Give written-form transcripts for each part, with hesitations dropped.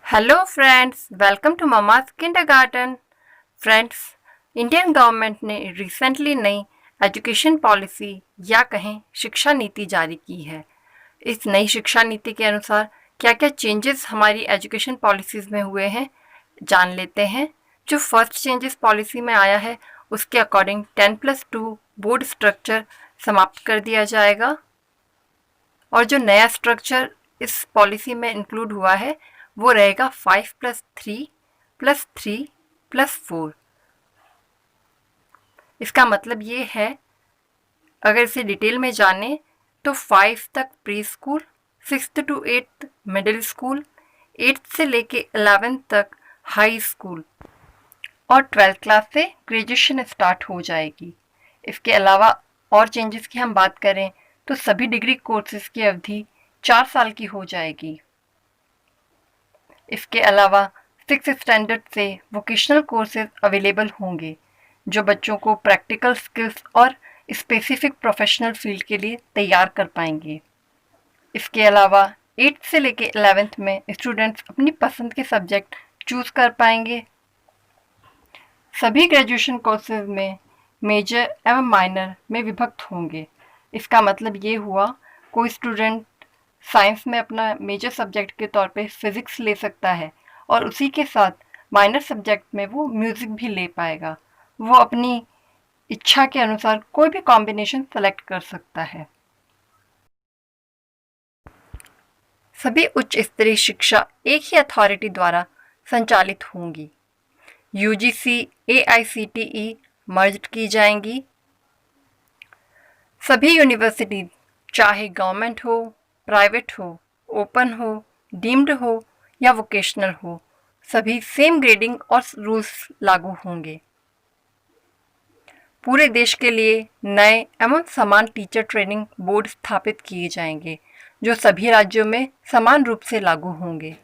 Hello friends, welcome to mama's kindergarten. Friends, Indian government ने recently नई education policy या कहें शिक्षा नीति जारी की है। इस नई शिक्षा नीति के अनुसार क्या क्या चेंजेस हमारी एजुकेशन पॉलिसीज़ में हुए हैं, जान लेते हैं। जो फर्स्ट चेंजेस पॉलिसी में आया है उसके अकॉर्डिंग 10+2 बोर्ड स्ट्रक्चर समाप्त कर दिया जाएगा और जो नया स्ट्रक्चर इस पॉलिसी में इंक्लूड हुआ है वो रहेगा 5+3+3+4। इसका मतलब ये है, अगर इसे डिटेल में जाने तो 5 तक pre school, 6th to 8th middle school, 8th से लेके 11th तक हाई स्कूल और 12th क्लास से ग्रेजुएशन स्टार्ट हो जाएगी। इसके अलावा और चेंजेस की हम बात करें तो सभी डिग्री कोर्सेज की अवधि 4 साल की हो जाएगी। इसके अलावा 6th स्टैंडर्ड से वोकेशनल कोर्सेज अवेलेबल होंगे जो बच्चों को प्रैक्टिकल स्किल्स और स्पेसिफिक प्रोफेशनल फील्ड के लिए तैयार कर पाएंगे। इसके अलावा 8th से लेके 11th में स्टूडेंट्स अपनी पसंद के सब्जेक्ट चूज़ कर पाएंगे। सभी ग्रेजुएशन कोर्सेज में मेजर एवं माइनर में विभक्त होंगे। इसका मतलब ये हुआ, कोई स्टूडेंट साइंस में अपना मेजर सब्जेक्ट के तौर पे फिज़िक्स ले सकता है और उसी के साथ माइनर सब्जेक्ट में वो म्यूज़िक भी ले पाएगा। वो अपनी इच्छा के अनुसार कोई भी कॉम्बिनेशन सेलेक्ट कर सकता है। सभी उच्च स्तरीय शिक्षा एक ही अथॉरिटी द्वारा संचालित होंगी। यूजीसी, AICTE मर्ज की जाएंगी। सभी यूनिवर्सिटी चाहे गवर्नमेंट हो, प्राइवेट हो, ओपन हो, डीम्ड हो या वोकेशनल हो, सभी सेम ग्रेडिंग और रूल्स लागू होंगे। पूरे देश के लिए नए एवं समान टीचर ट्रेनिंग बोर्ड स्थापित किए जाएंगे जो सभी राज्यों में समान रूप से लागू होंगे।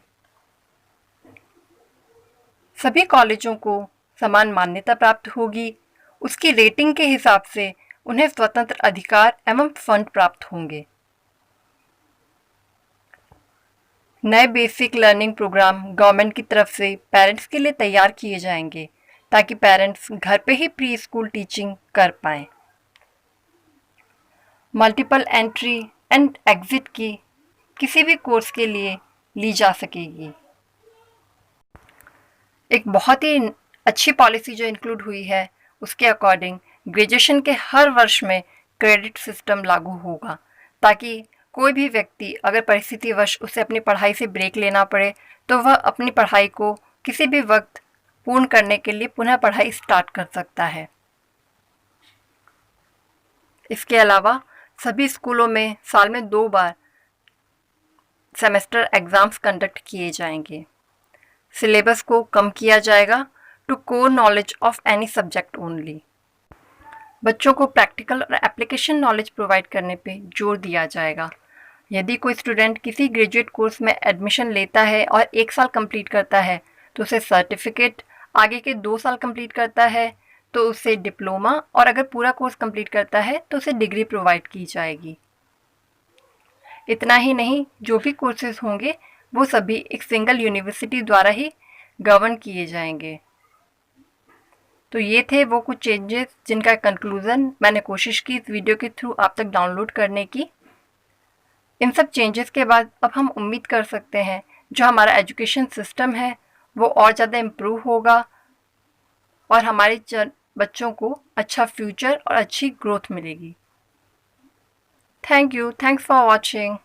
सभी कॉलेजों को समान मान्यता प्राप्त होगी। उसकी रेटिंग के हिसाब से उन्हें स्वतंत्र अधिकार एवं फंड प्राप्त होंगे। नए बेसिक लर्निंग प्रोग्राम गवर्नमेंट की तरफ से पेरेंट्स के लिए तैयार किए जाएंगे ताकि पेरेंट्स घर पे ही प्री स्कूल टीचिंग कर पाएँ। मल्टीपल एंट्री एंड एग्ज़िट की किसी भी कोर्स के लिए ली जा सकेगी। एक बहुत ही अच्छी पॉलिसी जो इंक्लूड हुई है उसके अकॉर्डिंग ग्रेजुएशन के हर वर्ष में क्रेडिट सिस्टम लागू होगा ताकि कोई भी व्यक्ति अगर परिस्थितिवश उसे अपनी पढ़ाई से ब्रेक लेना पड़े तो वह अपनी पढ़ाई को किसी भी वक्त पूर्ण करने के लिए पुनः पढ़ाई स्टार्ट कर सकता है। इसके अलावा सभी स्कूलों में साल में 2 बार सेमेस्टर एग्ज़ाम्स कंडक्ट किए जाएंगे। सिलेबस को कम किया जाएगा to core knowledge of any subject only. बच्चों को प्रैक्टिकल और एप्लीकेशन नॉलेज प्रोवाइड करने पे जोर दिया जाएगा। यदि कोई स्टूडेंट किसी ग्रेजुएट कोर्स में एडमिशन लेता है और 1 साल कंप्लीट करता है तो उसे सर्टिफिकेट, आगे के 2 साल कंप्लीट करता है तो उसे डिप्लोमा और अगर पूरा कोर्स कंप्लीट करता है तो उसे डिग्री प्रोवाइड की जाएगी। इतना ही नहीं, जो भी कोर्सेज होंगे वो सभी एक सिंगल यूनिवर्सिटी द्वारा ही गवर्न किए जाएंगे। तो ये थे वो कुछ चेंजेस जिनका कंक्लूज़न मैंने कोशिश की इस वीडियो के थ्रू आप तक डाउनलोड करने की। इन सब चेंजेस के बाद अब हम उम्मीद कर सकते हैं जो हमारा एजुकेशन सिस्टम है वो और ज़्यादा इम्प्रूव होगा और हमारे बच्चों को अच्छा फ्यूचर और अच्छी ग्रोथ मिलेगी। Thank you, thanks for watching.